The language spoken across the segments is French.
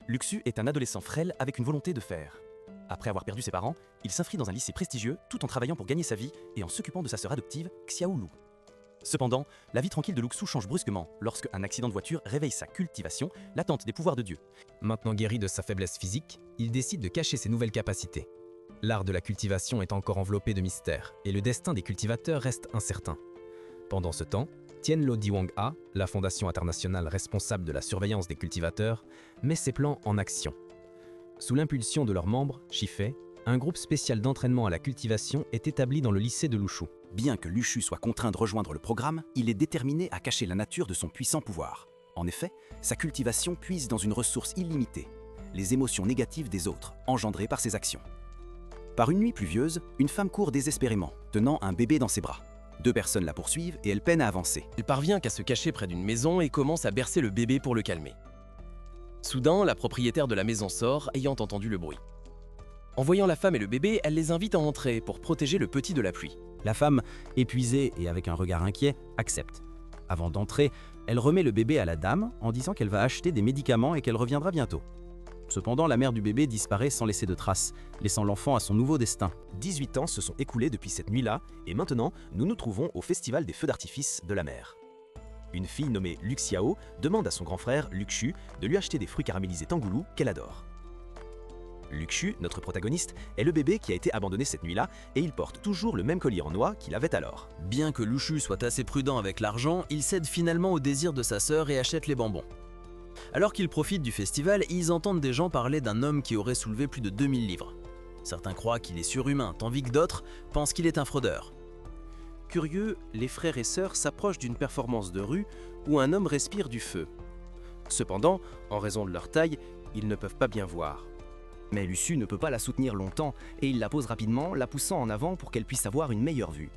Luxu est un adolescent frêle avec une volonté de faire. Après avoir perdu ses parents, il s'inscrit dans un lycée prestigieux tout en travaillant pour gagner sa vie et en s'occupant de sa sœur adoptive, Xiaolu. Cependant, la vie tranquille de Luxu change brusquement lorsque un accident de voiture réveille sa cultivation, l'attente des pouvoirs de Dieu. Maintenant guéri de sa faiblesse physique, il décide de cacher ses nouvelles capacités. L'art de la cultivation est encore enveloppé de mystères et le destin des cultivateurs reste incertain. Pendant ce temps, Tianlo Diwang-A, la fondation internationale responsable de la surveillance des cultivateurs, met ses plans en action. Sous l'impulsion de leurs membres, Shifei, un groupe spécial d'entraînement à la cultivation est établi dans le lycée de Lushu. Bien que Luxu soit contraint de rejoindre le programme, il est déterminé à cacher la nature de son puissant pouvoir. En effet, sa cultivation puise dans une ressource illimitée, les émotions négatives des autres, engendrées par ses actions. Par une nuit pluvieuse, une femme court désespérément, tenant un bébé dans ses bras. 2 personnes la poursuivent et elle peine à avancer. Elle parvient qu'à se cacher près d'une maison et commence à bercer le bébé pour le calmer. Soudain, la propriétaire de la maison sort, ayant entendu le bruit. En voyant la femme et le bébé, elle les invite à entrer pour protéger le petit de la pluie. La femme, épuisée et avec un regard inquiet, accepte. Avant d'entrer, elle remet le bébé à la dame en disant qu'elle va acheter des médicaments et qu'elle reviendra bientôt. Cependant, la mère du bébé disparaît sans laisser de traces, laissant l'enfant à son nouveau destin. 18 ans se sont écoulés depuis cette nuit-là, et maintenant, nous nous trouvons au Festival des Feux d'artifice de la mer. Une fille nommée Luxiao demande à son grand frère, Luxu, de lui acheter des fruits caramélisés Tangoulou qu'elle adore. Luxu, notre protagoniste, est le bébé qui a été abandonné cette nuit-là, et il porte toujours le même collier en noix qu'il avait alors. Bien que Luxu soit assez prudent avec l'argent, il cède finalement au désir de sa sœur et achète les bonbons. Alors qu'ils profitent du festival, ils entendent des gens parler d'un homme qui aurait soulevé plus de 2000 livres. Certains croient qu'il est surhumain, tandis que d'autres pensent qu'il est un fraudeur. Curieux, les frères et sœurs s'approchent d'une performance de rue où un homme respire du feu. Cependant, en raison de leur taille, ils ne peuvent pas bien voir. Mais Luxu ne peut pas la soutenir longtemps et il la pose rapidement, la poussant en avant pour qu'elle puisse avoir une meilleure vue.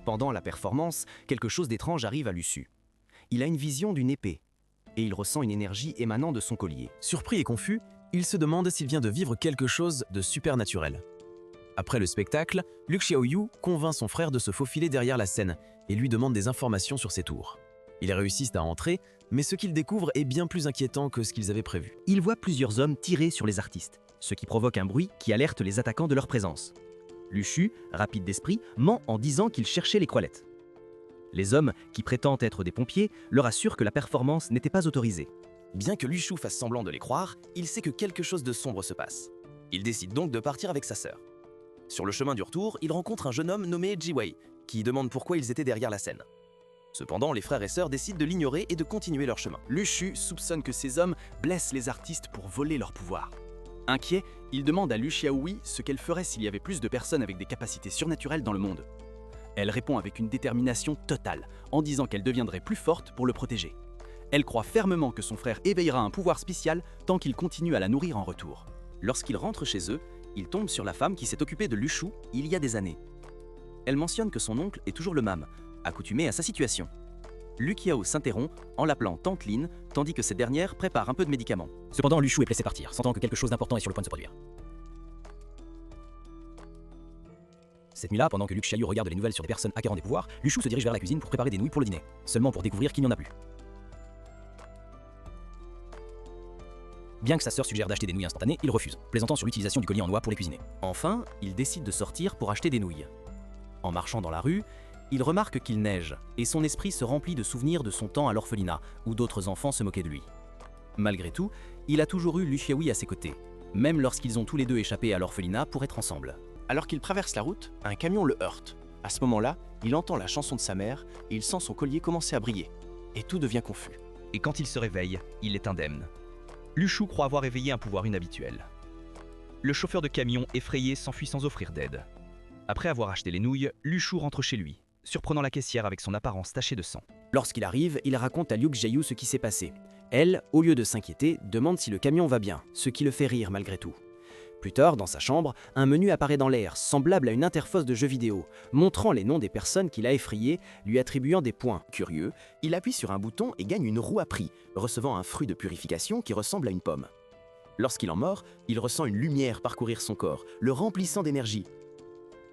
Pendant la performance, quelque chose d'étrange arrive à Luxu. Il a une vision d'une épée et il ressent une énergie émanant de son collier. Surpris et confus, il se demande s'il vient de vivre quelque chose de supernaturel. Après le spectacle, Lu Xiaoyu convainc son frère de se faufiler derrière la scène et lui demande des informations sur ses tours. Ils réussissent à entrer, mais ce qu'ils découvrent est bien plus inquiétant que ce qu'ils avaient prévu. Il voit plusieurs hommes tirer sur les artistes, ce qui provoque un bruit qui alerte les attaquants de leur présence. Luxu, rapide d'esprit, ment en disant qu'il cherchait les croilettes. Les hommes, qui prétendent être des pompiers, leur assurent que la performance n'était pas autorisée. Bien que Luxu fasse semblant de les croire, il sait que quelque chose de sombre se passe. Il décide donc de partir avec sa sœur. Sur le chemin du retour, il rencontre un jeune homme nommé Jiwei, qui demande pourquoi ils étaient derrière la scène. Cependant, les frères et sœurs décident de l'ignorer et de continuer leur chemin. Luxu soupçonne que ces hommes blessent les artistes pour voler leur pouvoir. Inquiet, il demande à Lu Xiaohui ce qu'elle ferait s'il y avait plus de personnes avec des capacités surnaturelles dans le monde. Elle répond avec une détermination totale, en disant qu'elle deviendrait plus forte pour le protéger. Elle croit fermement que son frère éveillera un pouvoir spécial tant qu'il continue à la nourrir en retour. Lorsqu'ils rentrent chez eux, ils tombent sur la femme qui s'est occupée de Luxu il y a des années. Elle mentionne que son oncle est toujours le même, accoutumé à sa situation. Lu Qiao s'interrompt en l'appelant Tante Lin, tandis que cette dernière prépare un peu de médicaments. Cependant, Luxu est laissé partir, sentant que quelque chose d'important est sur le point de se produire. Cette nuit-là, pendant que Lu Xiaoyu regarde les nouvelles sur des personnes acquérant des pouvoirs, Luxu se dirige vers la cuisine pour préparer des nouilles pour le dîner, seulement pour découvrir qu'il n'y en a plus. Bien que sa sœur suggère d'acheter des nouilles instantanées, il refuse, plaisantant sur l'utilisation du collier en noix pour les cuisiner. Enfin, il décide de sortir pour acheter des nouilles. En marchant dans la rue, il remarque qu'il neige, et son esprit se remplit de souvenirs de son temps à l'orphelinat, où d'autres enfants se moquaient de lui. Malgré tout, il a toujours eu Lu Xiaohui à ses côtés, même lorsqu'ils ont tous les deux échappé à l'orphelinat pour être ensemble. Alors qu'il traverse la route, un camion le heurte. À ce moment-là, il entend la chanson de sa mère, et il sent son collier commencer à briller. Et tout devient confus. Et quand il se réveille, il est indemne. Luxu croit avoir éveillé un pouvoir inhabituel. Le chauffeur de camion, effrayé, s'enfuit sans offrir d'aide. Après avoir acheté les nouilles, Luxu rentre chez lui, surprenant la caissière avec son apparence tachée de sang. Lorsqu'il arrive, il raconte à Liu Xiaoyu ce qui s'est passé. Elle, au lieu de s'inquiéter, demande si le camion va bien, ce qui le fait rire malgré tout. Plus tard, dans sa chambre, un menu apparaît dans l'air, semblable à une interface de jeu vidéo, montrant les noms des personnes qu'il a effrayées, lui attribuant des points. Curieux, il appuie sur un bouton et gagne une roue à prix, recevant un fruit de purification qui ressemble à une pomme. Lorsqu'il en mord, il ressent une lumière parcourir son corps, le remplissant d'énergie.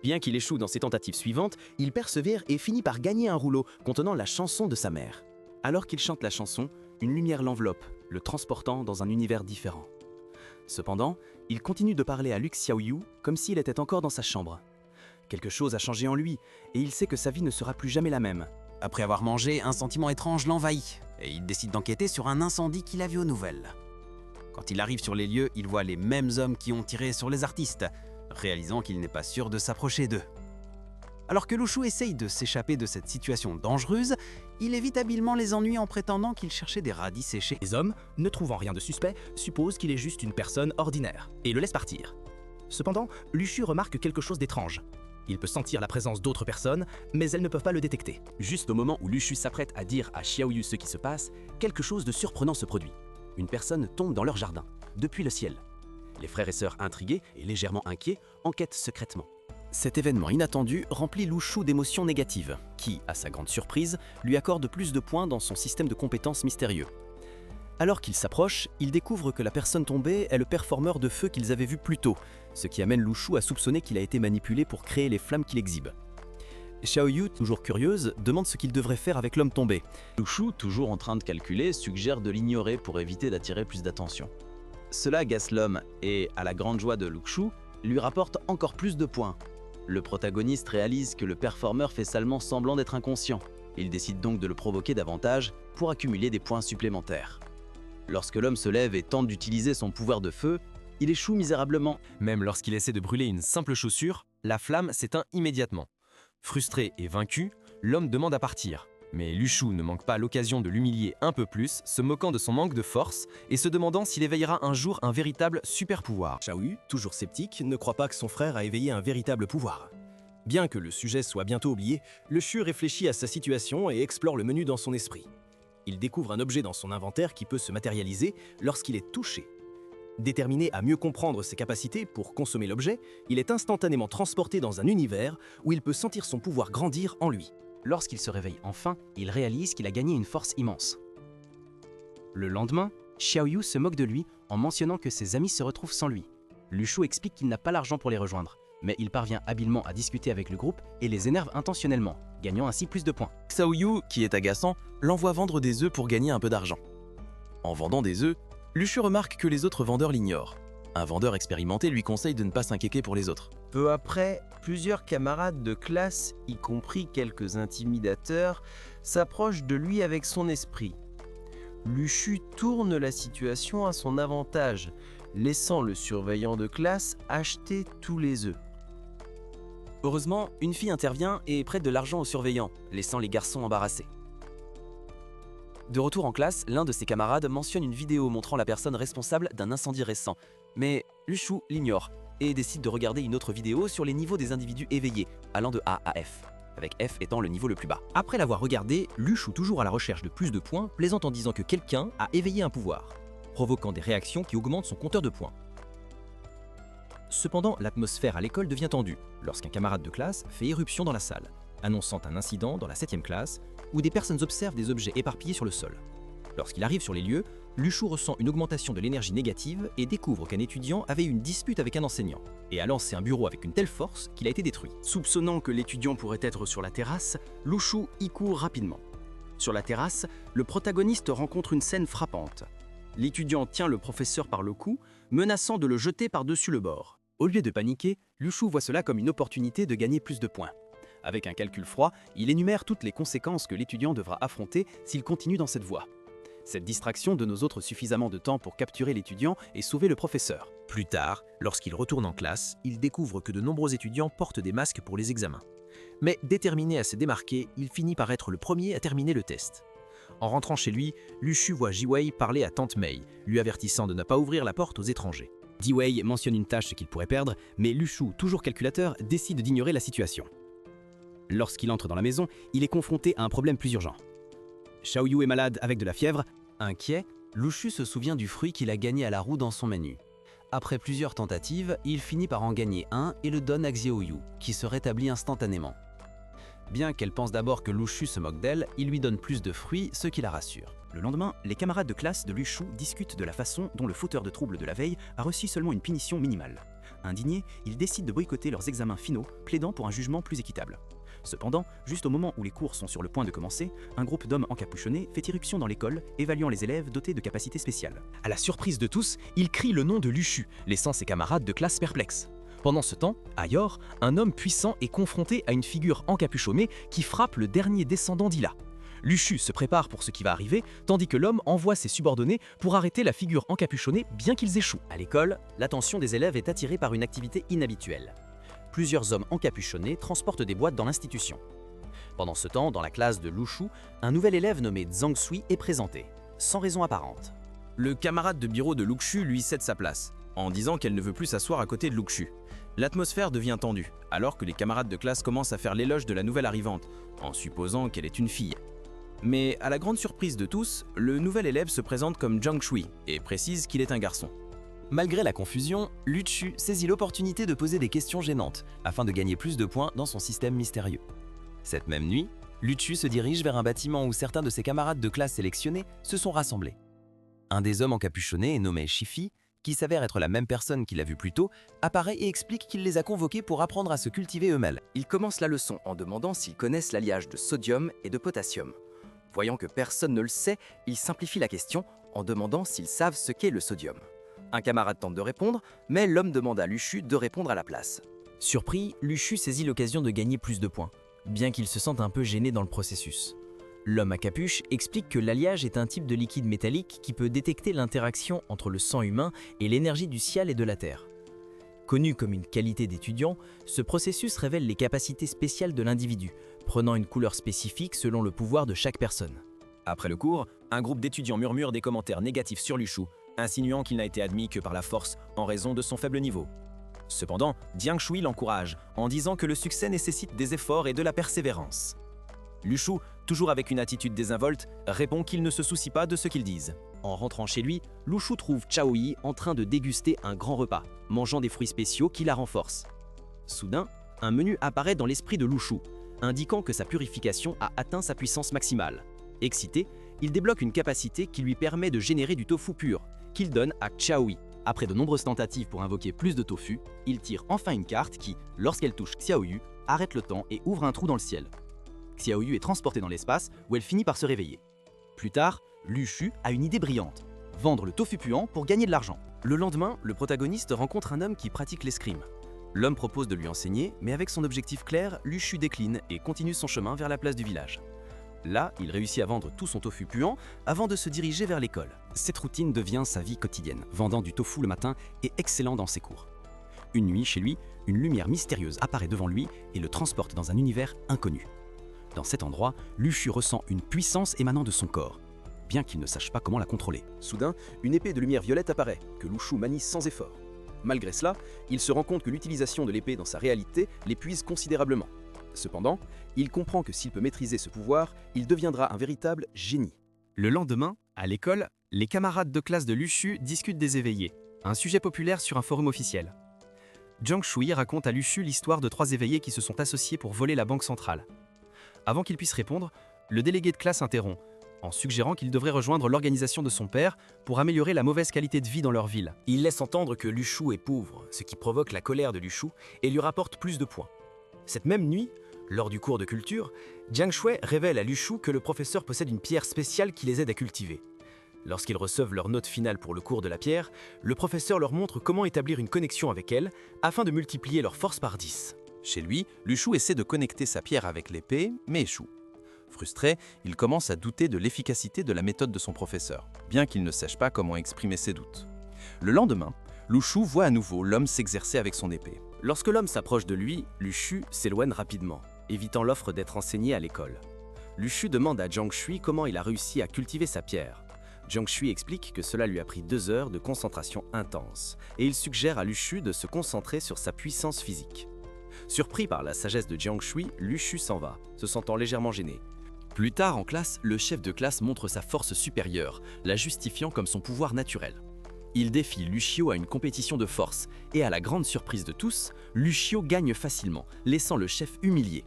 Bien qu'il échoue dans ses tentatives suivantes, il persévère et finit par gagner un rouleau contenant la chanson de sa mère. Alors qu'il chante la chanson, une lumière l'enveloppe, le transportant dans un univers différent. Cependant, il continue de parler à Luke Xiaoyu comme s'il était encore dans sa chambre. Quelque chose a changé en lui, et il sait que sa vie ne sera plus jamais la même. Après avoir mangé, un sentiment étrange l'envahit, et il décide d'enquêter sur un incendie qu'il a vu aux nouvelles. Quand il arrive sur les lieux, il voit les mêmes hommes qui ont tiré sur les artistes, réalisant qu'il n'est pas sûr de s'approcher d'eux. Alors que Lushu essaye de s'échapper de cette situation dangereuse, il évite habilement les ennuis en prétendant qu'il cherchait des radis séchés. Les hommes, ne trouvant rien de suspect, supposent qu'il est juste une personne ordinaire et le laissent partir. Cependant, Lushu remarque quelque chose d'étrange. Il peut sentir la présence d'autres personnes, mais elles ne peuvent pas le détecter. Juste au moment où Lushu s'apprête à dire à Xiaoyu ce qui se passe, quelque chose de surprenant se produit. Une personne tombe dans leur jardin, depuis le ciel. Les frères et sœurs intrigués et légèrement inquiets enquêtent secrètement. Cet événement inattendu remplit Lushu d'émotions négatives, qui, à sa grande surprise, lui accorde plus de points dans son système de compétences mystérieux. Alors qu'il s'approche, il découvre que la personne tombée est le performeur de feu qu'ils avaient vu plus tôt, ce qui amène Lushu à soupçonner qu'il a été manipulé pour créer les flammes qu'il exhibe. Xiaoyu, toujours curieuse, demande ce qu'il devrait faire avec l'homme tombé. Lushu, toujours en train de calculer, suggère de l'ignorer pour éviter d'attirer plus d'attention. Cela agace l'homme et, à la grande joie de Lushu, lui rapporte encore plus de points. Le protagoniste réalise que le performeur fait salement semblant d'être inconscient. Il décide donc de le provoquer davantage pour accumuler des points supplémentaires. Lorsque l'homme se lève et tente d'utiliser son pouvoir de feu, il échoue misérablement. Même lorsqu'il essaie de brûler une simple chaussure, la flamme s'éteint immédiatement. Frustré et vaincu, l'homme demande à partir. Mais Lushu ne manque pas l'occasion de l'humilier un peu plus, se moquant de son manque de force et se demandant s'il éveillera un jour un véritable super pouvoir. Xiaoyu, toujours sceptique, ne croit pas que son frère a éveillé un véritable pouvoir. Bien que le sujet soit bientôt oublié, Lushu réfléchit à sa situation et explore le menu dans son esprit. Il découvre un objet dans son inventaire qui peut se matérialiser lorsqu'il est touché. Déterminé à mieux comprendre ses capacités pour consommer l'objet, il est instantanément transporté dans un univers où il peut sentir son pouvoir grandir en lui. Lorsqu'il se réveille enfin, il réalise qu'il a gagné une force immense. Le lendemain, Xiaoyu se moque de lui en mentionnant que ses amis se retrouvent sans lui. Lushu explique qu'il n'a pas l'argent pour les rejoindre, mais il parvient habilement à discuter avec le groupe et les énerve intentionnellement, gagnant ainsi plus de points. Xiaoyu, qui est agaçant, l'envoie vendre des œufs pour gagner un peu d'argent. En vendant des œufs, Lushu remarque que les autres vendeurs l'ignorent. Un vendeur expérimenté lui conseille de ne pas s'inquiéter pour les autres. Peu après, plusieurs camarades de classe, y compris quelques intimidateurs, s'approchent de lui avec son esprit. Lushu tourne la situation à son avantage, laissant le surveillant de classe acheter tous les œufs. Heureusement, une fille intervient et prête de l'argent au surveillant, laissant les garçons embarrassés. De retour en classe, l'un de ses camarades mentionne une vidéo montrant la personne responsable d'un incendie récent. Mais Lushu l'ignore et décide de regarder une autre vidéo sur les niveaux des individus éveillés, allant de A à F, avec F étant le niveau le plus bas. Après l'avoir regardé, Lushu, toujours à la recherche de plus de points, plaisante en disant que quelqu'un a éveillé un pouvoir, provoquant des réactions qui augmentent son compteur de points. Cependant, l'atmosphère à l'école devient tendue lorsqu'un camarade de classe fait éruption dans la salle, annonçant un incident dans la 7e classe où des personnes observent des objets éparpillés sur le sol. Lorsqu'il arrive sur les lieux, Lushu ressent une augmentation de l'énergie négative et découvre qu'un étudiant avait eu une dispute avec un enseignant et a lancé un bureau avec une telle force qu'il a été détruit. Soupçonnant que l'étudiant pourrait être sur la terrasse, Lushu y court rapidement. Sur la terrasse, le protagoniste rencontre une scène frappante. L'étudiant tient le professeur par le cou, menaçant de le jeter par-dessus le bord. Au lieu de paniquer, Lushu voit cela comme une opportunité de gagner plus de points. Avec un calcul froid, il énumère toutes les conséquences que l'étudiant devra affronter s'il continue dans cette voie. Cette distraction donne aux autres suffisamment de temps pour capturer l'étudiant et sauver le professeur. Plus tard, lorsqu'il retourne en classe, il découvre que de nombreux étudiants portent des masques pour les examens. Mais déterminé à se démarquer, il finit par être le premier à terminer le test. En rentrant chez lui, Lushu voit Jiwei parler à Tante Mei, lui avertissant de ne pas ouvrir la porte aux étrangers. Jiwei mentionne une tâche qu'il pourrait perdre, mais Lushu, toujours calculateur, décide d'ignorer la situation. Lorsqu'il entre dans la maison, il est confronté à un problème plus urgent. Xiaoyu est malade avec de la fièvre. Inquiet, Lushu se souvient du fruit qu'il a gagné à la roue dans son menu. Après plusieurs tentatives, il finit par en gagner un et le donne à Xiaoyu, qui se rétablit instantanément. Bien qu'elle pense d'abord que Lushu se moque d'elle, il lui donne plus de fruits, ce qui la rassure. Le lendemain, les camarades de classe de Lushu discutent de la façon dont le fauteur de troubles de la veille a reçu seulement une punition minimale. Indignés, ils décident de boycotter leurs examens finaux, plaidant pour un jugement plus équitable. Cependant, juste au moment où les cours sont sur le point de commencer, un groupe d'hommes encapuchonnés fait irruption dans l'école, évaluant les élèves dotés de capacités spéciales. À la surprise de tous, il crie le nom de Luchu, laissant ses camarades de classe perplexes. Pendant ce temps, à Yor, un homme puissant est confronté à une figure encapuchonnée qui frappe le dernier descendant d'Ila. Luchu se prépare pour ce qui va arriver, tandis que l'homme envoie ses subordonnés pour arrêter la figure encapuchonnée bien qu'ils échouent. À l'école, l'attention des élèves est attirée par une activité inhabituelle. Plusieurs hommes encapuchonnés transportent des boîtes dans l'institution. Pendant ce temps, dans la classe de Lushu, un nouvel élève nommé Zhang Sui est présenté, sans raison apparente. Le camarade de bureau de Luxu lui cède sa place, en disant qu'elle ne veut plus s'asseoir à côté de Luxu. L'atmosphère devient tendue, alors que les camarades de classe commencent à faire l'éloge de la nouvelle arrivante, en supposant qu'elle est une fille. Mais à la grande surprise de tous, le nouvel élève se présente comme Zhang Shui et précise qu'il est un garçon. Malgré la confusion, Luchu saisit l'opportunité de poser des questions gênantes afin de gagner plus de points dans son système mystérieux. Cette même nuit, Luchu se dirige vers un bâtiment où certains de ses camarades de classe sélectionnés se sont rassemblés. Un des hommes encapuchonnés est nommé Shifi, qui s'avère être la même personne qu'il a vue plus tôt, apparaît et explique qu'il les a convoqués pour apprendre à se cultiver eux-mêmes. Il commence la leçon en demandant s'ils connaissent l'alliage de sodium et de potassium. Voyant que personne ne le sait, il simplifie la question en demandant s'ils savent ce qu'est le sodium. Un camarade tente de répondre, mais l'homme demande à Luchu de répondre à la place. Surpris, Luchu saisit l'occasion de gagner plus de points, bien qu'il se sente un peu gêné dans le processus. L'homme à capuche explique que l'alliage est un type de liquide métallique qui peut détecter l'interaction entre le sang humain et l'énergie du ciel et de la terre. Connu comme une qualité d'étudiant, ce processus révèle les capacités spéciales de l'individu, prenant une couleur spécifique selon le pouvoir de chaque personne. Après le cours, un groupe d'étudiants murmure des commentaires négatifs sur Luchu, insinuant qu'il n'a été admis que par la force en raison de son faible niveau. Cependant, Jiang Shui l'encourage en disant que le succès nécessite des efforts et de la persévérance. Luchu, toujours avec une attitude désinvolte, répond qu'il ne se soucie pas de ce qu'ils disent. En rentrant chez lui, Luchu trouve Chao Yi en train de déguster un grand repas, mangeant des fruits spéciaux qui la renforcent. Soudain, un menu apparaît dans l'esprit de Luchu, indiquant que sa purification a atteint sa puissance maximale. Excité, il débloque une capacité qui lui permet de générer du tofu pur, qu'il donne à Chao Yi. Après de nombreuses tentatives pour invoquer plus de tofu, il tire enfin une carte qui, lorsqu'elle touche Xiaoyu, arrête le temps et ouvre un trou dans le ciel. Xiaoyu est transportée dans l'espace où elle finit par se réveiller. Plus tard, Luchu a une idée brillante, vendre le tofu puant pour gagner de l'argent. Le lendemain, le protagoniste rencontre un homme qui pratique l'escrime. L'homme propose de lui enseigner, mais avec son objectif clair, Luchu décline et continue son chemin vers la place du village. Là, il réussit à vendre tout son tofu puant avant de se diriger vers l'école. Cette routine devient sa vie quotidienne, vendant du tofu le matin et excellant dans ses cours. Une nuit, chez lui, une lumière mystérieuse apparaît devant lui et le transporte dans un univers inconnu. Dans cet endroit, Luchu ressent une puissance émanant de son corps, bien qu'il ne sache pas comment la contrôler. Soudain, une épée de lumière violette apparaît, que Luchu manie sans effort. Malgré cela, il se rend compte que l'utilisation de l'épée dans sa réalité l'épuise considérablement. Cependant, il comprend que s'il peut maîtriser ce pouvoir, il deviendra un véritable génie. Le lendemain, à l'école, les camarades de classe de Luchu discutent des éveillés, un sujet populaire sur un forum officiel. Jiang Shui raconte à Luchu l'histoire de 3 éveillés qui se sont associés pour voler la banque centrale. Avant qu'il puisse répondre, le délégué de classe interrompt, en suggérant qu'il devrait rejoindre l'organisation de son père pour améliorer la mauvaise qualité de vie dans leur ville. Il laisse entendre que Luchu est pauvre, ce qui provoque la colère de Luchu et lui rapporte plus de points. Cette même nuit, lors du cours de culture, Jiang Shui révèle à Luchu que le professeur possède une pierre spéciale qui les aide à cultiver. Lorsqu'ils reçoivent leur note finale pour le cours de la pierre, le professeur leur montre comment établir une connexion avec elle afin de multiplier leur force par 10. Chez lui, Luchu essaie de connecter sa pierre avec l'épée, mais échoue. Frustré, il commence à douter de l'efficacité de la méthode de son professeur, bien qu'il ne sache pas comment exprimer ses doutes. Le lendemain, Luchu voit à nouveau l'homme s'exercer avec son épée. Lorsque l'homme s'approche de lui, Luchu s'éloigne rapidement, évitant l'offre d'être enseigné à l'école. Luchu demande à Jiang Shui comment il a réussi à cultiver sa pierre. Jiang Shui explique que cela lui a pris 2 heures de concentration intense, et il suggère à Luchu de se concentrer sur sa puissance physique. Surpris par la sagesse de Jiang Shui, Luchu s'en va, se sentant légèrement gêné. Plus tard en classe, le chef de classe montre sa force supérieure, la justifiant comme son pouvoir naturel. Il défie Lucio à une compétition de force, et à la grande surprise de tous, Lucio gagne facilement, laissant le chef humilié.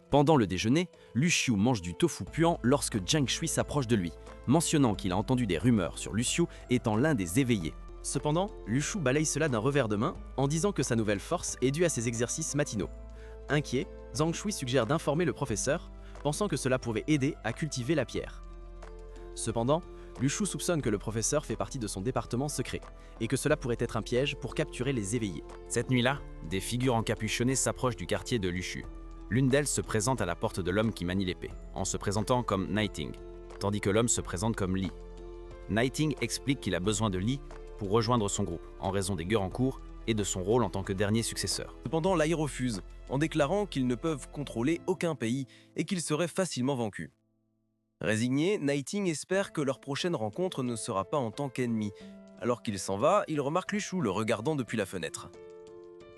Pendant le déjeuner, Lucio mange du tofu puant lorsque Jiang Shui s'approche de lui, mentionnant qu'il a entendu des rumeurs sur Lucio étant l'un des éveillés. Cependant, Luchu balaye cela d'un revers de main en disant que sa nouvelle force est due à ses exercices matinaux. Inquiet, Zhang Shui suggère d'informer le professeur, pensant que cela pouvait aider à cultiver la pierre. Cependant, Lu Shu soupçonne que le professeur fait partie de son département secret, et que cela pourrait être un piège pour capturer les éveillés. Cette nuit-là, des figures encapuchonnées s'approchent du quartier de Lushu. L'une d'elles se présente à la porte de l'homme qui manie l'épée, en se présentant comme Nighting, tandis que l'homme se présente comme Li. Nighting explique qu'il a besoin de Li pour rejoindre son groupe, en raison des guerres en cours et de son rôle en tant que dernier successeur. Cependant, Lai refuse, en déclarant qu'ils ne peuvent contrôler aucun pays et qu'ils seraient facilement vaincus. Résigné, Nighting espère que leur prochaine rencontre ne sera pas en tant qu'ennemi. Alors qu'il s'en va, il remarque Lu Shu le regardant depuis la fenêtre.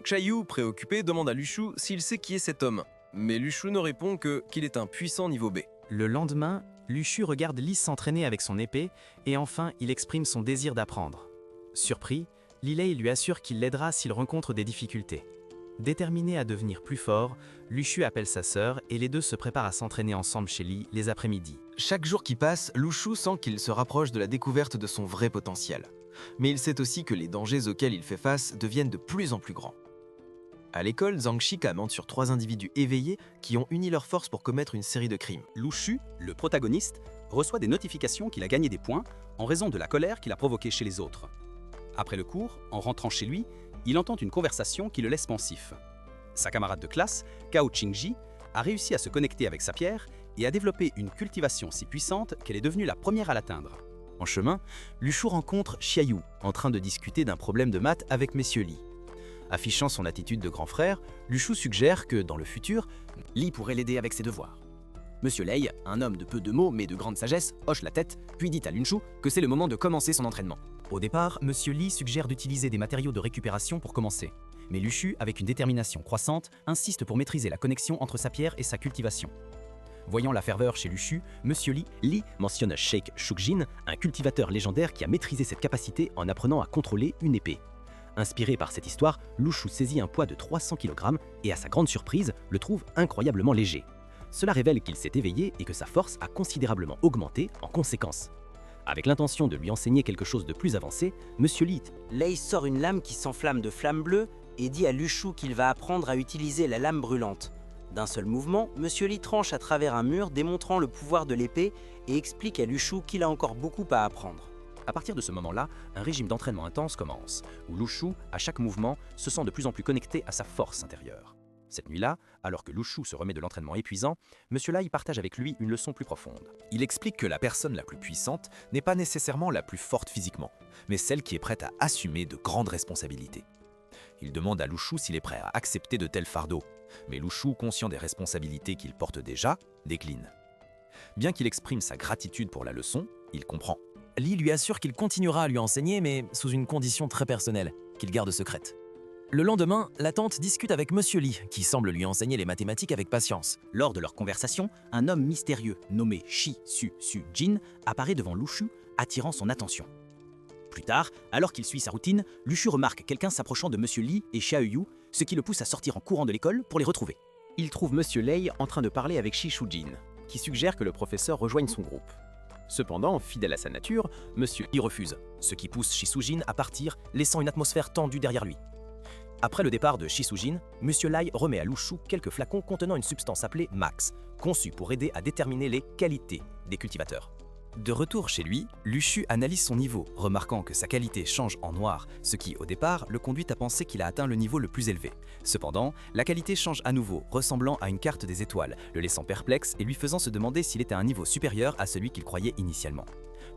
Xiaoyu, préoccupé, demande à Lu Shu s'il sait qui est cet homme, mais Lu Shu ne répond qu'il est un puissant niveau B. Le lendemain, Lu Shu regarde Li s'entraîner avec son épée, et enfin il exprime son désir d'apprendre. Surpris, Li Lei lui assure qu'il l'aidera s'il rencontre des difficultés. Déterminé à devenir plus fort, Lu Shu appelle sa sœur et les deux se préparent à s'entraîner ensemble chez Li les après-midi. Chaque jour qui passe, Lu Shu sent qu'il se rapproche de la découverte de son vrai potentiel. Mais il sait aussi que les dangers auxquels il fait face deviennent de plus en plus grands. À l'école, Zhang Shika mente sur 3 individus éveillés qui ont uni leurs forces pour commettre une série de crimes. Lu Shu, le protagoniste, reçoit des notifications qu'il a gagné des points en raison de la colère qu'il a provoquée chez les autres. Après le cours, en rentrant chez lui, il entend une conversation qui le laisse pensif. Sa camarade de classe, Cao Qingji, a réussi à se connecter avec sa pierre et a développé une cultivation si puissante qu'elle est devenue la première à l'atteindre. En chemin, Lu Shu rencontre Xiaoyu, en train de discuter d'un problème de maths avec Messieurs Li. Affichant son attitude de grand frère, Lu Shu suggère que, dans le futur, Li pourrait l'aider avec ses devoirs. Monsieur Lei, un homme de peu de mots mais de grande sagesse, hoche la tête, puis dit à Lu Shu que c'est le moment de commencer son entraînement. Au départ, Monsieur Li suggère d'utiliser des matériaux de récupération pour commencer. Mais Lu Shu, avec une détermination croissante, insiste pour maîtriser la connexion entre sa pierre et sa cultivation. Voyant la ferveur chez Lu Shu, Monsieur Li mentionne Sheikh Shukjin, un cultivateur légendaire qui a maîtrisé cette capacité en apprenant à contrôler une épée. Inspiré par cette histoire, Lu Shu saisit un poids de 300 kg et à sa grande surprise, le trouve incroyablement léger. Cela révèle qu'il s'est éveillé et que sa force a considérablement augmenté en conséquence. Avec l'intention de lui enseigner quelque chose de plus avancé, Monsieur Lei sort une lame qui s'enflamme de flamme bleue et dit à Lu Shu qu'il va apprendre à utiliser la lame brûlante. D'un seul mouvement, Monsieur Li tranche à travers un mur démontrant le pouvoir de l'épée et explique à Lu Shu qu'il a encore beaucoup à apprendre. À partir de ce moment-là, un régime d'entraînement intense commence, où Lu Shu, à chaque mouvement, se sent de plus en plus connecté à sa force intérieure. Cette nuit-là, alors que Lu Shu se remet de l'entraînement épuisant, Monsieur Lai partage avec lui une leçon plus profonde. Il explique que la personne la plus puissante n'est pas nécessairement la plus forte physiquement, mais celle qui est prête à assumer de grandes responsabilités. Il demande à Lu Shu s'il est prêt à accepter de tels fardeaux, mais Lu Shu, conscient des responsabilités qu'il porte déjà, décline. Bien qu'il exprime sa gratitude pour la leçon, il comprend. Li lui assure qu'il continuera à lui enseigner, mais sous une condition très personnelle, qu'il garde secrète. Le lendemain, la tante discute avec Monsieur Li, qui semble lui enseigner les mathématiques avec patience. Lors de leur conversation, un homme mystérieux nommé Shi Su Jin apparaît devant Lu Shu, attirant son attention. Plus tard, alors qu'il suit sa routine, Lu Shu remarque quelqu'un s'approchant de Monsieur Li et Xiaoyu, ce qui le pousse à sortir en courant de l'école pour les retrouver. Il trouve Monsieur Lei en train de parler avec Shi Jin, qui suggère que le professeur rejoigne son groupe. Cependant, fidèle à sa nature, Monsieur Li refuse, ce qui pousse Shi Jin à partir, laissant une atmosphère tendue derrière lui. Après le départ de Shi Jin, Monsieur Lai remet à Lu Shu quelques flacons contenant une substance appelée Max, conçue pour aider à déterminer les qualités des cultivateurs. De retour chez lui, Lu Shu analyse son niveau, remarquant que sa qualité change en noir, ce qui, au départ, le conduit à penser qu'il a atteint le niveau le plus élevé. Cependant, la qualité change à nouveau, ressemblant à une carte des étoiles, le laissant perplexe et lui faisant se demander s'il était à un niveau supérieur à celui qu'il croyait initialement.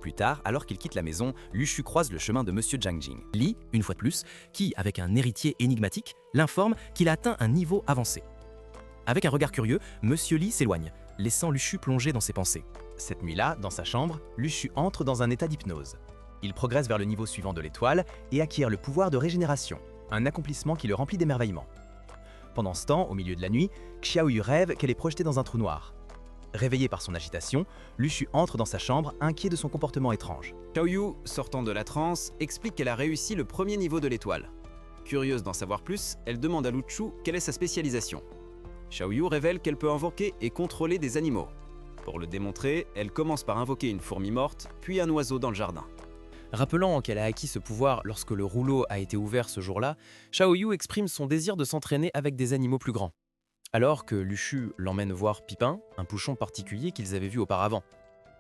Plus tard, alors qu'il quitte la maison, Lu Shu croise le chemin de Monsieur Zhang Jing. Li, une fois de plus, qui, avec un héritier énigmatique, l'informe qu'il a atteint un niveau avancé. Avec un regard curieux, Monsieur Li s'éloigne, laissant Lu Shu plonger dans ses pensées. Cette nuit-là, dans sa chambre, Lu Shu entre dans un état d'hypnose. Il progresse vers le niveau suivant de l'étoile et acquiert le pouvoir de régénération, un accomplissement qui le remplit d'émerveillement. Pendant ce temps, au milieu de la nuit, Xiaoyu rêve qu'elle est projetée dans un trou noir. Réveillé par son agitation, Lu Shu entre dans sa chambre, inquiet de son comportement étrange. Xiaoyu, sortant de la transe, explique qu'elle a réussi le premier niveau de l'étoile. Curieuse d'en savoir plus, elle demande à Lu Shu quelle est sa spécialisation. Xiaoyu révèle qu'elle peut invoquer et contrôler des animaux. Pour le démontrer, elle commence par invoquer une fourmi morte, puis un oiseau dans le jardin. Rappelant qu'elle a acquis ce pouvoir lorsque le rouleau a été ouvert ce jour-là, Xiaoyu exprime son désir de s'entraîner avec des animaux plus grands. alors que Luxu l'emmène voir Pipin, un pouchon particulier qu'ils avaient vu auparavant.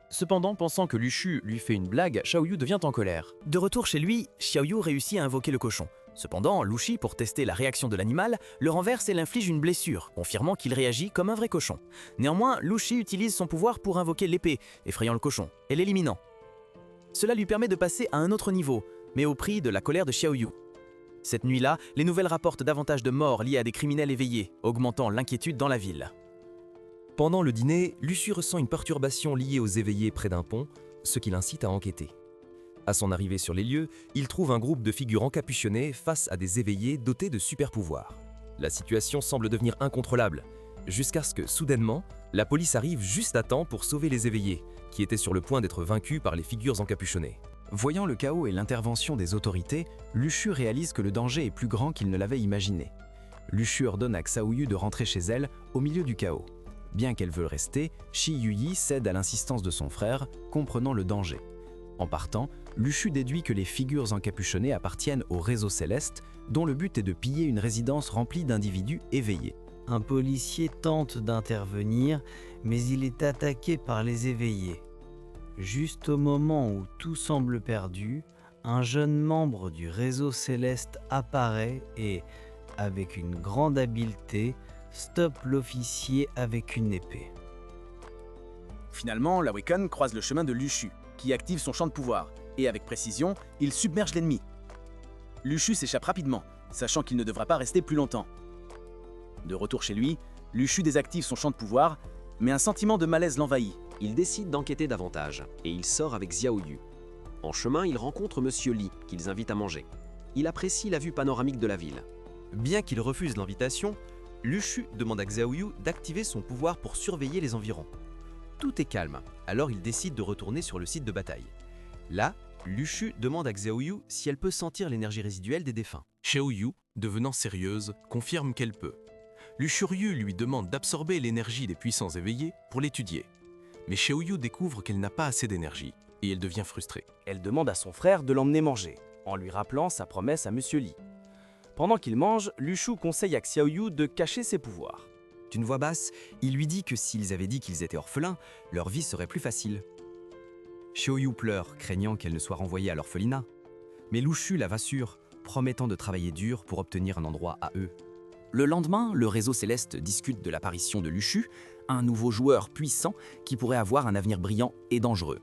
Cependant, pensant que Luxu lui fait une blague, Xiaoyu devient en colère. De retour chez lui, Xiaoyu réussit à invoquer le cochon. Cependant, Luxi, pour tester la réaction de l'animal, le renverse et l'inflige une blessure, confirmant qu'il réagit comme un vrai cochon. Néanmoins, Luxi utilise son pouvoir pour invoquer l'épée, effrayant le cochon et l'éliminant. Cela lui permet de passer à un autre niveau, mais au prix de la colère de Xiaoyu. Cette nuit-là, les nouvelles rapportent davantage de morts liées à des criminels éveillés, augmentant l'inquiétude dans la ville. Pendant le dîner, Luxu ressent une perturbation liée aux éveillés près d'un pont, ce qui l'incite à enquêter. À son arrivée sur les lieux, il trouve un groupe de figures encapuchonnées face à des éveillés dotés de super-pouvoirs. La situation semble devenir incontrôlable, jusqu'à ce que, soudainement, la police arrive juste à temps pour sauver les éveillés, qui étaient sur le point d'être vaincus par les figures encapuchonnées. Voyant le chaos et l'intervention des autorités, Luxu réalise que le danger est plus grand qu'il ne l'avait imaginé. Luxu ordonne à Xiaoyu de rentrer chez elle, au milieu du chaos. Bien qu'elle veuille rester, Shi Yuyi cède à l'insistance de son frère, comprenant le danger. En partant, Luxu déduit que les figures encapuchonnées appartiennent au réseau céleste, dont le but est de piller une résidence remplie d'individus éveillés. Un policier tente d'intervenir, mais il est attaqué par les éveillés. Juste au moment où tout semble perdu, un jeune membre du réseau céleste apparaît et, avec une grande habileté, stoppe l'officier avec une épée. Finalement, la Wiccan croise le chemin de Luxu, qui active son champ de pouvoir, et avec précision, il submerge l'ennemi. Luxu s'échappe rapidement, sachant qu'il ne devra pas rester plus longtemps. De retour chez lui, Luxu désactive son champ de pouvoir, mais un sentiment de malaise l'envahit. Il décide d'enquêter davantage, et il sort avec Xiaoyu. En chemin, il rencontre Monsieur Li, qu'ils invitent à manger. Il apprécie la vue panoramique de la ville. Bien qu'il refuse l'invitation, Luxu demande à Xiaoyu d'activer son pouvoir pour surveiller les environs. Tout est calme, alors il décide de retourner sur le site de bataille. Là, Luxu demande à Xiaoyu si elle peut sentir l'énergie résiduelle des défunts. Xiaoyu, devenant sérieuse, confirme qu'elle peut. Luxurieux lui demande d'absorber l'énergie des puissants éveillés pour l'étudier. Mais Xiaoyu découvre qu'elle n'a pas assez d'énergie et elle devient frustrée. Elle demande à son frère de l'emmener manger, en lui rappelant sa promesse à Monsieur Li. Pendant qu'il mange, Luxu conseille à Xiaoyu de cacher ses pouvoirs. D'une voix basse, il lui dit que s'ils avaient dit qu'ils étaient orphelins, leur vie serait plus facile. Xiaoyu pleure, craignant qu'elle ne soit renvoyée à l'orphelinat. Mais Luxu la rassure, promettant de travailler dur pour obtenir un endroit à eux. Le lendemain, le réseau céleste discute de l'apparition de Luxu, un nouveau joueur puissant qui pourrait avoir un avenir brillant et dangereux.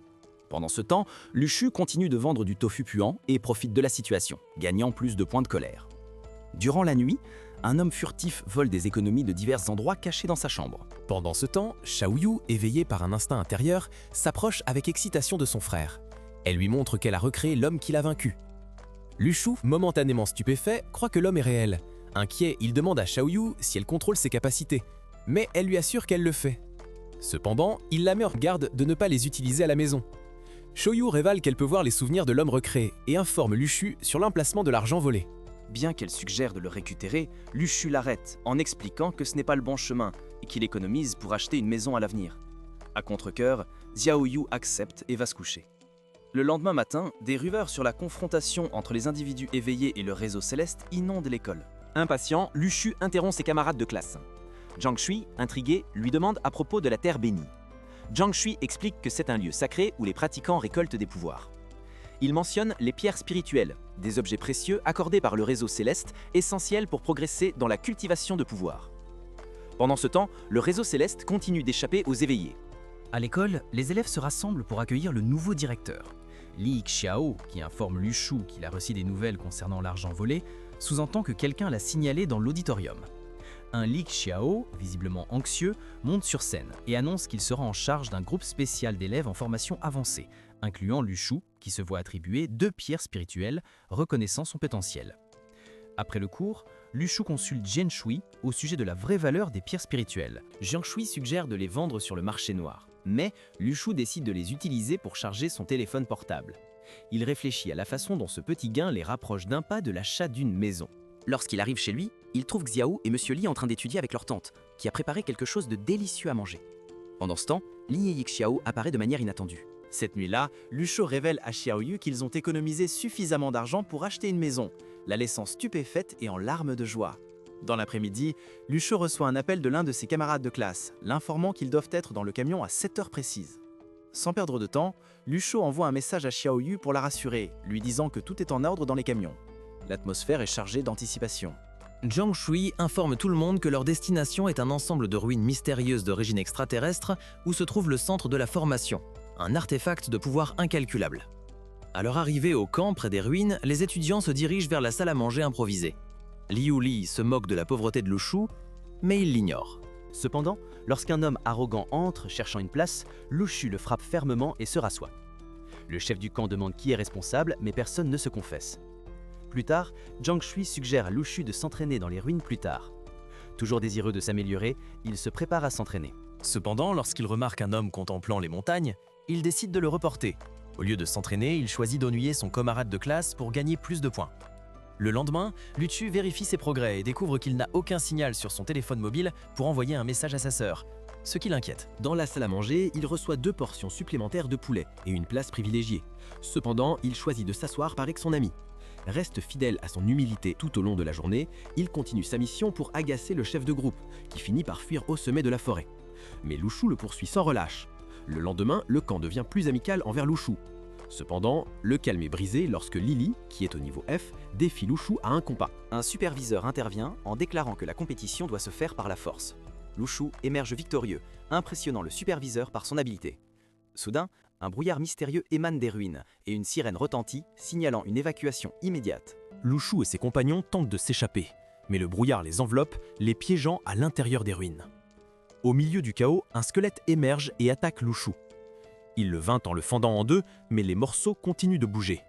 Pendant ce temps, Luxu continue de vendre du tofu puant et profite de la situation, gagnant plus de points de colère. Durant la nuit, un homme furtif vole des économies de divers endroits cachés dans sa chambre. Pendant ce temps, Xiaoyu, éveillée par un instinct intérieur, s'approche avec excitation de son frère. Elle lui montre qu'elle a recréé l'homme qui l'a vaincu. Luxu, momentanément stupéfait, croit que l'homme est réel. Inquiet, il demande à Xiaoyu si elle contrôle ses capacités, mais elle lui assure qu'elle le fait. Cependant, il la met en garde de ne pas les utiliser à la maison. Xiaoyu révèle qu'elle peut voir les souvenirs de l'homme recréé et informe Luxu sur l'emplacement de l'argent volé. Bien qu'elle suggère de le récupérer, Luxu l'arrête en expliquant que ce n'est pas le bon chemin et qu'il économise pour acheter une maison à l'avenir. À contre-cœur, Xiaoyu accepte et va se coucher. Le lendemain matin, des rumeurs sur la confrontation entre les individus éveillés et le réseau céleste inondent l'école. Impatient, Luxu interrompt ses camarades de classe. Zhang Shui, intrigué, lui demande à propos de la Terre bénie. Zhang Shui explique que c'est un lieu sacré où les pratiquants récoltent des pouvoirs. Il mentionne les pierres spirituelles, des objets précieux accordés par le réseau céleste, essentiels pour progresser dans la cultivation de pouvoir. Pendant ce temps, le réseau céleste continue d'échapper aux éveillés. À l'école, les élèves se rassemblent pour accueillir le nouveau directeur. Li Xiao, qui informe Luxu qu'il a reçu des nouvelles concernant l'argent volé, sous-entend que quelqu'un l'a signalé dans l'auditorium. Un Li Xiao, visiblement anxieux, monte sur scène et annonce qu'il sera en charge d'un groupe spécial d'élèves en formation avancée, incluant Luxu, qui se voit attribuer 2 pierres spirituelles, reconnaissant son potentiel. Après le cours, Luxu consulte Jian Shui au sujet de la vraie valeur des pierres spirituelles. Jian Shui suggère de les vendre sur le marché noir, mais Luxu décide de les utiliser pour charger son téléphone portable. Il réfléchit à la façon dont ce petit gain les rapproche d'un pas de l'achat d'une maison. Lorsqu'il arrive chez lui, il trouve Xiao et Monsieur Li en train d'étudier avec leur tante, qui a préparé quelque chose de délicieux à manger. Pendant ce temps, Li et Xiao apparaît de manière inattendue. Cette nuit-là, Luxu révèle à Xiaoyu qu'ils ont économisé suffisamment d'argent pour acheter une maison, la laissant stupéfaite et en larmes de joie. Dans l'après-midi, Luchou reçoit un appel de l'un de ses camarades de classe, l'informant qu'ils doivent être dans le camion à 7 heures précises. Sans perdre de temps, Luchou envoie un message à Xiaoyu pour la rassurer, lui disant que tout est en ordre dans les camions. L'atmosphère est chargée d'anticipation. Jiang Shui informe tout le monde que leur destination est un ensemble de ruines mystérieuses d'origine extraterrestre où se trouve le centre de la formation, un artefact de pouvoir incalculable. À leur arrivée au camp près des ruines, les étudiants se dirigent vers la salle à manger improvisée. Liu Li se moque de la pauvreté de Luchou, mais il l'ignore. Cependant, lorsqu'un homme arrogant entre, cherchant une place, Luchou le frappe fermement et se rassoit. Le chef du camp demande qui est responsable, mais personne ne se confesse. Plus tard, Jiang Shui suggère à Luchou de s'entraîner dans les ruines plus tard. Toujours désireux de s'améliorer, il se prépare à s'entraîner. Cependant, lorsqu'il remarque un homme contemplant les montagnes, il décide de le reporter. Au lieu de s'entraîner, il choisit d'ennuyer son camarade de classe pour gagner plus de points. Le lendemain, Luchu vérifie ses progrès et découvre qu'il n'a aucun signal sur son téléphone mobile pour envoyer un message à sa sœur, ce qui l'inquiète. Dans la salle à manger, il reçoit 2 portions supplémentaires de poulet et une place privilégiée. Cependant, il choisit de s'asseoir avec son ami. Reste fidèle à son humilité tout au long de la journée, il continue sa mission pour agacer le chef de groupe, qui finit par fuir au sommet de la forêt. Mais Luchou le poursuit sans relâche. Le lendemain, le camp devient plus amical envers Luchou. Cependant, le calme est brisé lorsque Lily, qui est au niveau F, défie Luchou à un compas. Un superviseur intervient en déclarant que la compétition doit se faire par la force. Luchou émerge victorieux, impressionnant le superviseur par son habileté. Soudain, un brouillard mystérieux émane des ruines et une sirène retentit, signalant une évacuation immédiate. Luchou et ses compagnons tentent de s'échapper, mais le brouillard les enveloppe, les piégeant à l'intérieur des ruines. Au milieu du chaos, un squelette émerge et attaque Luchou. Il le vainc en le fendant en deux, mais les morceaux continuent de bouger.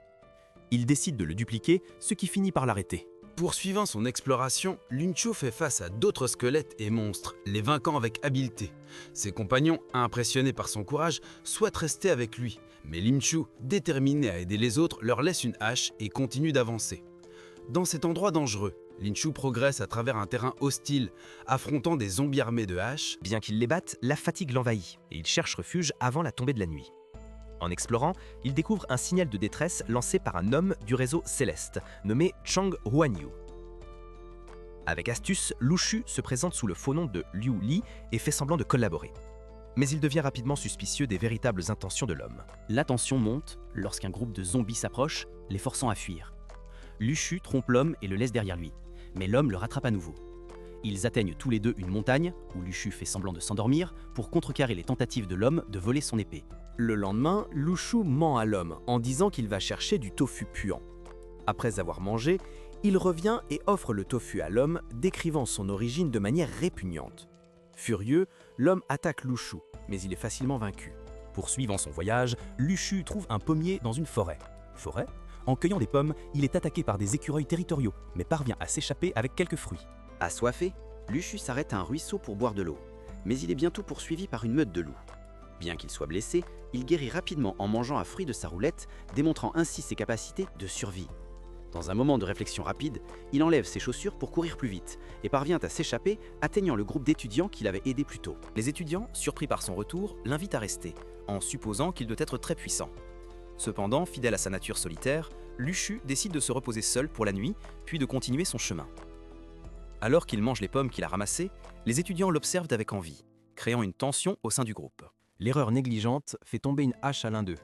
Il décide de le dupliquer, ce qui finit par l'arrêter. Poursuivant son exploration, Luchou fait face à d'autres squelettes et monstres, les vainquant avec habileté. Ses compagnons, impressionnés par son courage, souhaitent rester avec lui, mais Luchou, déterminé à aider les autres, leur laisse une hache et continue d'avancer. Dans cet endroit dangereux, Luchou progresse à travers un terrain hostile, affrontant des zombies armés de haches. Bien qu'il les batte, la fatigue l'envahit et il cherche refuge avant la tombée de la nuit. En explorant, il découvre un signal de détresse lancé par un homme du réseau céleste, nommé Chang Huanyu. Avec astuce, Luchou se présente sous le faux nom de Liu Li et fait semblant de collaborer. Mais il devient rapidement suspicieux des véritables intentions de l'homme. La tension monte lorsqu'un groupe de zombies s'approche, les forçant à fuir. Luchou trompe l'homme et le laisse derrière lui, mais l'homme le rattrape à nouveau. Ils atteignent tous les deux une montagne, où Luchou fait semblant de s'endormir, pour contrecarrer les tentatives de l'homme de voler son épée. Le lendemain, Luchou ment à l'homme en disant qu'il va chercher du tofu puant. Après avoir mangé, il revient et offre le tofu à l'homme, décrivant son origine de manière répugnante. Furieux, l'homme attaque Luchou, mais il est facilement vaincu. Poursuivant son voyage, Luchou trouve un pommier dans une forêt. Forêt ? En cueillant des pommes, il est attaqué par des écureuils territoriaux, mais parvient à s'échapper avec quelques fruits. Assoiffé, Luchou s'arrête à un ruisseau pour boire de l'eau, mais il est bientôt poursuivi par une meute de loups. Bien qu'il soit blessé, il guérit rapidement en mangeant un fruit de sa roulette, démontrant ainsi ses capacités de survie. Dans un moment de réflexion rapide, il enlève ses chaussures pour courir plus vite et parvient à s'échapper, atteignant le groupe d'étudiants qu'il avait aidé plus tôt. Les étudiants, surpris par son retour, l'invitent à rester, en supposant qu'il doit être très puissant. Cependant, fidèle à sa nature solitaire, Luchou décide de se reposer seul pour la nuit, puis de continuer son chemin. Alors qu'il mange les pommes qu'il a ramassées, les étudiants l'observent avec envie, créant une tension au sein du groupe. L'erreur négligente fait tomber une hache à l'un d'eux.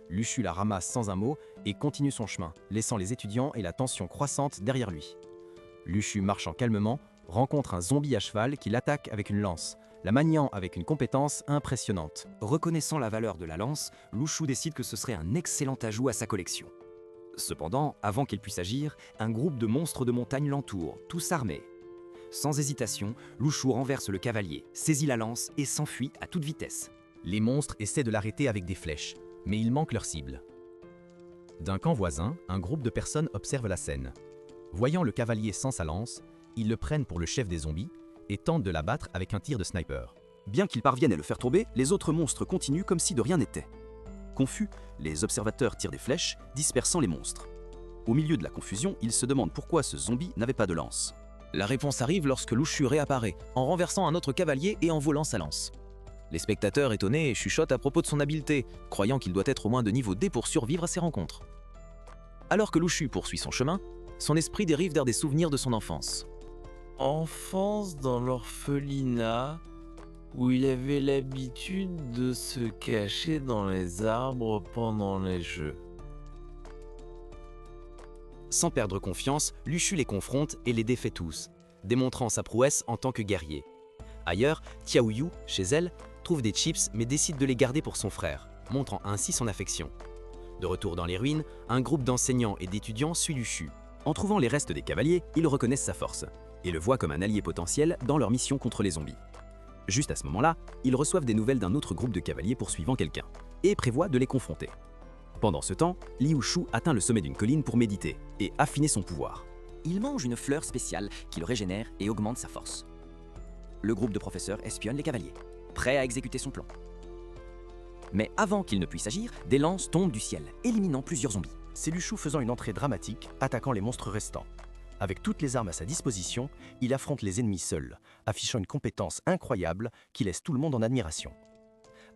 Luchou la ramasse sans un mot et continue son chemin, laissant les étudiants et la tension croissante derrière lui. Luchou marchant calmement, rencontre un zombie à cheval qui l'attaque avec une lance, la maniant avec une compétence impressionnante. Reconnaissant la valeur de la lance, Luchou décide que ce serait un excellent ajout à sa collection. Cependant, avant qu'il puisse agir, un groupe de monstres de montagne l'entoure, tous armés. Sans hésitation, Luchou renverse le cavalier, saisit la lance et s'enfuit à toute vitesse. Les monstres essaient de l'arrêter avec des flèches, mais ils manquent leur cible. D'un camp voisin, un groupe de personnes observe la scène. Voyant le cavalier sans sa lance, ils le prennent pour le chef des zombies et tentent de l'abattre avec un tir de sniper. Bien qu'ils parviennent à le faire tomber, les autres monstres continuent comme si de rien n'était. Confus, les observateurs tirent des flèches, dispersant les monstres. Au milieu de la confusion, ils se demandent pourquoi ce zombie n'avait pas de lance. La réponse arrive lorsque Luchou réapparaît, en renversant un autre cavalier et en volant sa lance. Les spectateurs étonnés chuchotent à propos de son habileté, croyant qu'il doit être au moins de niveau D pour survivre à ces rencontres. Alors que Luchou poursuit son chemin, son esprit dérive vers des souvenirs de son enfance. enfance dans l'orphelinat, où il avait l'habitude de se cacher dans les arbres pendant les jeux. Sans perdre confiance, Luchu les confronte et les défait tous, démontrant sa prouesse en tant que guerrier. Ailleurs, Tiaoyu, chez elle, trouve des chips mais décide de les garder pour son frère, montrant ainsi son affection. De retour dans les ruines, un groupe d'enseignants et d'étudiants suit Luchu. En trouvant les restes des cavaliers, ils reconnaissent sa force et le voient comme un allié potentiel dans leur mission contre les zombies. Juste à ce moment-là, ils reçoivent des nouvelles d'un autre groupe de cavaliers poursuivant quelqu'un et prévoient de les confronter. Pendant ce temps, Liu Shu atteint le sommet d'une colline pour méditer et affiner son pouvoir. Il mange une fleur spéciale qui le régénère et augmente sa force. Le groupe de professeurs espionne les cavaliers, prêts à exécuter son plan. Mais avant qu'il ne puisse agir, des lances tombent du ciel, éliminant plusieurs zombies. C'est Liu Shu faisant une entrée dramatique, attaquant les monstres restants. Avec toutes les armes à sa disposition, il affronte les ennemis seul, affichant une compétence incroyable qui laisse tout le monde en admiration.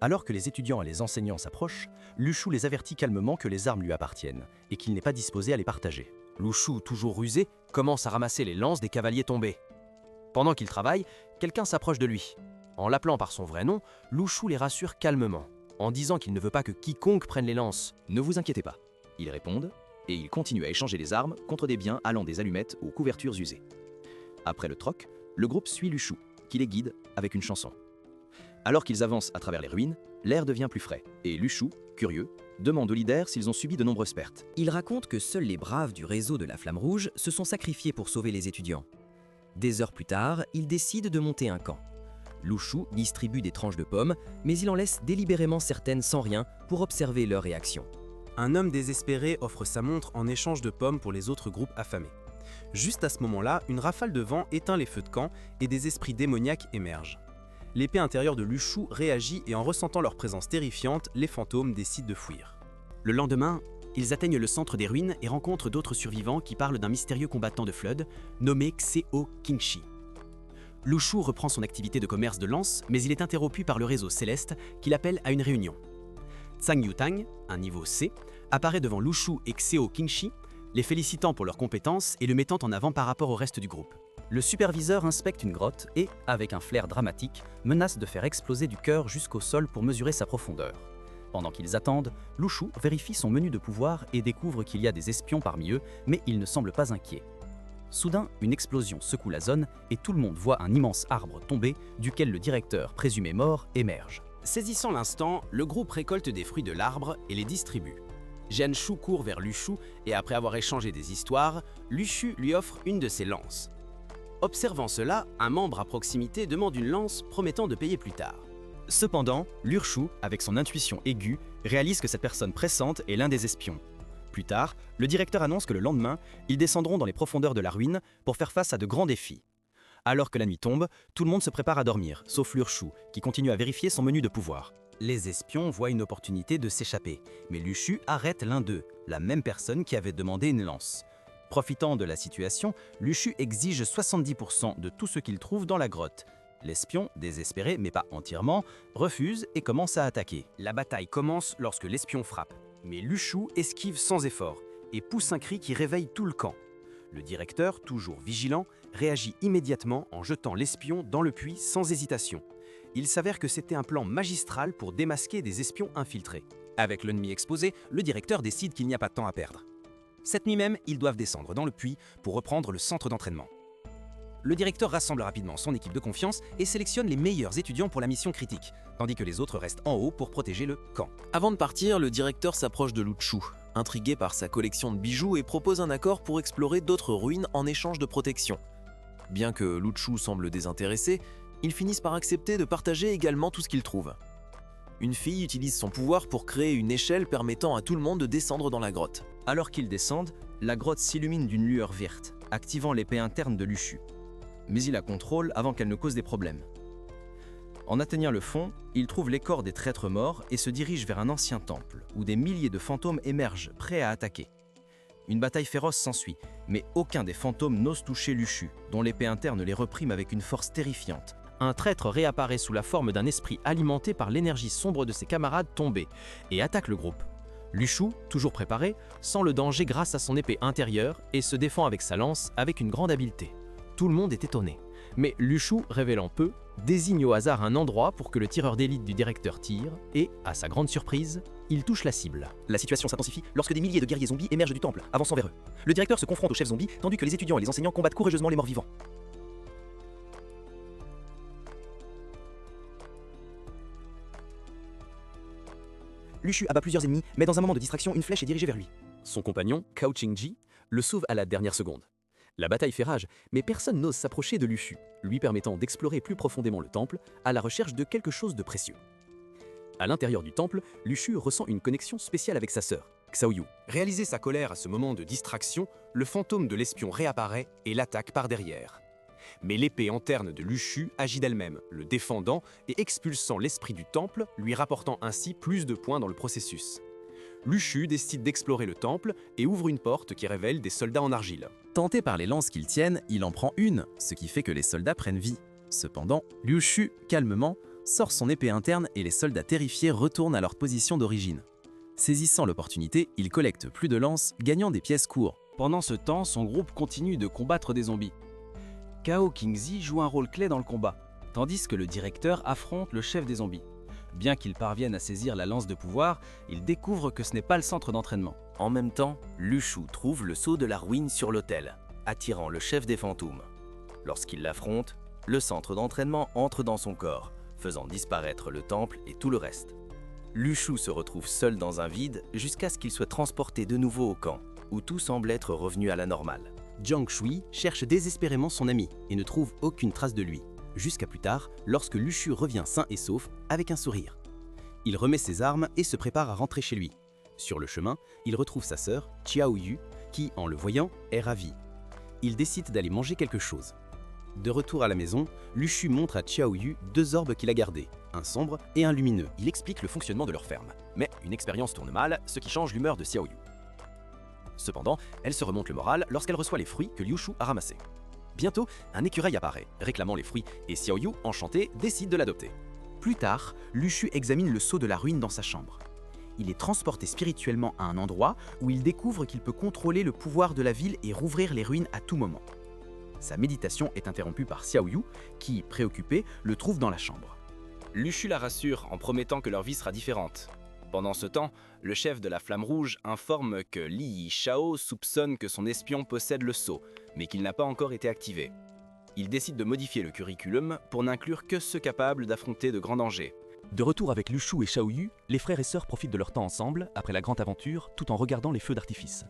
Alors que les étudiants et les enseignants s'approchent, Liu Shu les avertit calmement que les armes lui appartiennent et qu'il n'est pas disposé à les partager. Liu Shu, toujours rusé, commence à ramasser les lances des cavaliers tombés. Pendant qu'il travaille, quelqu'un s'approche de lui. En l'appelant par son vrai nom, Liu Shu les rassure calmement, en disant qu'il ne veut pas que quiconque prenne les lances. Ne vous inquiétez pas, ils répondent, et ils continuent à échanger les armes contre des biens allant des allumettes aux couvertures usées. Après le troc, le groupe suit Liu Shu, qui les guide avec une chanson. Alors qu'ils avancent à travers les ruines, l'air devient plus frais, et Liu Shu, curieux, demande aux leaders s'ils ont subi de nombreuses pertes. Il raconte que seuls les braves du réseau de la Flamme Rouge se sont sacrifiés pour sauver les étudiants. Des heures plus tard, il décide de monter un camp. Liu Shu distribue des tranches de pommes, mais il en laisse délibérément certaines sans rien pour observer leur réaction. Un homme désespéré offre sa montre en échange de pommes pour les autres groupes affamés. Juste à ce moment-là, une rafale de vent éteint les feux de camp et des esprits démoniaques émergent. L'épée intérieure de Liu Shu réagit et en ressentant leur présence terrifiante, les fantômes décident de fuir. Le lendemain, ils atteignent le centre des ruines et rencontrent d'autres survivants qui parlent d'un mystérieux combattant de Flood nommé Xeo Qingshi. Liu Shu reprend son activité de commerce de lance, mais il est interrompu par le réseau céleste qui l'appelle à une réunion. Zhang Yutang, un niveau C, apparaît devant Liu Shu et Xeo Qingshi, les félicitant pour leurs compétences et le mettant en avant par rapport au reste du groupe. Le superviseur inspecte une grotte et, avec un flair dramatique, menace de faire exploser du cœur jusqu'au sol pour mesurer sa profondeur. Pendant qu'ils attendent, Liu Shu vérifie son menu de pouvoir et découvre qu'il y a des espions parmi eux, mais il ne semble pas inquiet. Soudain, une explosion secoue la zone et tout le monde voit un immense arbre tomber, duquel le directeur, présumé mort, émerge. Saisissant l'instant, le groupe récolte des fruits de l'arbre et les distribue. Jian Shu court vers Liu Shu et après avoir échangé des histoires, Liu Shu lui offre une de ses lances. Observant cela, un membre à proximité demande une lance promettant de payer plus tard. Cependant, Liu Shu, avec son intuition aiguë, réalise que cette personne pressante est l'un des espions. Plus tard, le directeur annonce que le lendemain, ils descendront dans les profondeurs de la ruine pour faire face à de grands défis. Alors que la nuit tombe, tout le monde se prépare à dormir, sauf Liu Shu, qui continue à vérifier son menu de pouvoir. Les espions voient une opportunité de s'échapper, mais Liu Shu arrête l'un d'eux, la même personne qui avait demandé une lance. Profitant de la situation, Liu Shu exige 70% de tout ce qu'il trouve dans la grotte. L'espion, désespéré mais pas entièrement, refuse et commence à attaquer. La bataille commence lorsque l'espion frappe, mais Liu Shu esquive sans effort et pousse un cri qui réveille tout le camp. Le directeur, toujours vigilant, réagit immédiatement en jetant l'espion dans le puits sans hésitation. Il s'avère que c'était un plan magistral pour démasquer des espions infiltrés. Avec l'ennemi exposé, le directeur décide qu'il n'y a pas de temps à perdre. Cette nuit même, ils doivent descendre dans le puits pour reprendre le centre d'entraînement. Le directeur rassemble rapidement son équipe de confiance et sélectionne les meilleurs étudiants pour la mission critique, tandis que les autres restent en haut pour protéger le camp. Avant de partir, le directeur s'approche de Liu Shu, intrigué par sa collection de bijoux et propose un accord pour explorer d'autres ruines en échange de protection. Bien que Liu Shu semble désintéressé, ils finissent par accepter de partager également tout ce qu'ils trouvent. Une fille utilise son pouvoir pour créer une échelle permettant à tout le monde de descendre dans la grotte. Alors qu'ils descendent, la grotte s'illumine d'une lueur verte, activant l'épée interne de Liu Shu. Mais il la contrôle avant qu'elle ne cause des problèmes. En atteignant le fond, il trouve les corps des traîtres morts et se dirige vers un ancien temple, où des milliers de fantômes émergent, prêts à attaquer. Une bataille féroce s'ensuit, mais aucun des fantômes n'ose toucher Liu Shu, dont l'épée interne les reprime avec une force terrifiante. Un traître réapparaît sous la forme d'un esprit alimenté par l'énergie sombre de ses camarades tombés, et attaque le groupe. Liu Shu, toujours préparé, sent le danger grâce à son épée intérieure et se défend avec sa lance avec une grande habileté. Tout le monde est étonné. Mais Luchu, révélant peu, désigne au hasard un endroit pour que le tireur d'élite du directeur tire et, à sa grande surprise, il touche la cible. La situation s'intensifie lorsque des milliers de guerriers zombies émergent du temple, avançant vers eux. Le directeur se confronte aux chefs zombies tandis que les étudiants et les enseignants combattent courageusement les morts vivants. Luchu abat plusieurs ennemis, mais dans un moment de distraction, une flèche est dirigée vers lui. Son compagnon, Cao Qingji, le sauve à la dernière seconde. La bataille fait rage, mais personne n'ose s'approcher de Luchu, lui permettant d'explorer plus profondément le temple à la recherche de quelque chose de précieux. À l'intérieur du temple, Luchu ressent une connexion spéciale avec sa sœur, Xiaoyu. Réaliser sa colère à ce moment de distraction, le fantôme de l'espion réapparaît et l'attaque par derrière. Mais l'épée anterne de Luchu agit d'elle-même, le défendant et expulsant l'esprit du temple, lui rapportant ainsi plus de points dans le processus. Luchu décide d'explorer le temple et ouvre une porte qui révèle des soldats en argile. Tenté par les lances qu'ils tiennent, il en prend une, ce qui fait que les soldats prennent vie. Cependant, Liu Shu, calmement, sort son épée interne et les soldats terrifiés retournent à leur position d'origine. Saisissant l'opportunité, il collecte plus de lances, gagnant des pièces courtes. Pendant ce temps, son groupe continue de combattre des zombies. Cao Qingji joue un rôle clé dans le combat, tandis que le directeur affronte le chef des zombies. Bien qu'il parvienne à saisir la lance de pouvoir, il découvre que ce n'est pas le centre d'entraînement. En même temps, Luchu trouve le sceau de la ruine sur l'autel, attirant le chef des fantômes. Lorsqu'il l'affronte, le centre d'entraînement entre dans son corps, faisant disparaître le temple et tout le reste. Luchu se retrouve seul dans un vide jusqu'à ce qu'il soit transporté de nouveau au camp, où tout semble être revenu à la normale. Jiang Shui cherche désespérément son ami et ne trouve aucune trace de lui. Jusqu'à plus tard, lorsque Luchu revient sain et sauf, avec un sourire. Il remet ses armes et se prépare à rentrer chez lui. Sur le chemin, il retrouve sa sœur, Xiaoyu, qui, en le voyant, est ravie. Il décide d'aller manger quelque chose. De retour à la maison, Luchu montre à Xiaoyu deux orbes qu'il a gardés, un sombre et un lumineux. Il explique le fonctionnement de leur ferme. Mais une expérience tourne mal, ce qui change l'humeur de Xiaoyu. Cependant, elle se remonte le moral lorsqu'elle reçoit les fruits que Liu Shu a ramassés. Bientôt, un écureuil apparaît, réclamant les fruits, et Xiaoyu, enchanté, décide de l'adopter. Plus tard, Luchu examine le sceau de la ruine dans sa chambre. Il est transporté spirituellement à un endroit où il découvre qu'il peut contrôler le pouvoir de la ville et rouvrir les ruines à tout moment. Sa méditation est interrompue par Xiaoyu, qui, préoccupé, le trouve dans la chambre. Luchu la rassure en promettant que leur vie sera différente. Pendant ce temps, le chef de la Flamme Rouge informe que Li Yishao soupçonne que son espion possède le sceau, mais qu'il n'a pas encore été activé. Il décide de modifier le curriculum pour n'inclure que ceux capables d'affronter de grands dangers. De retour avec Luchu et Xiaoyu, les frères et sœurs profitent de leur temps ensemble, après la grande aventure, tout en regardant les feux d'artifice.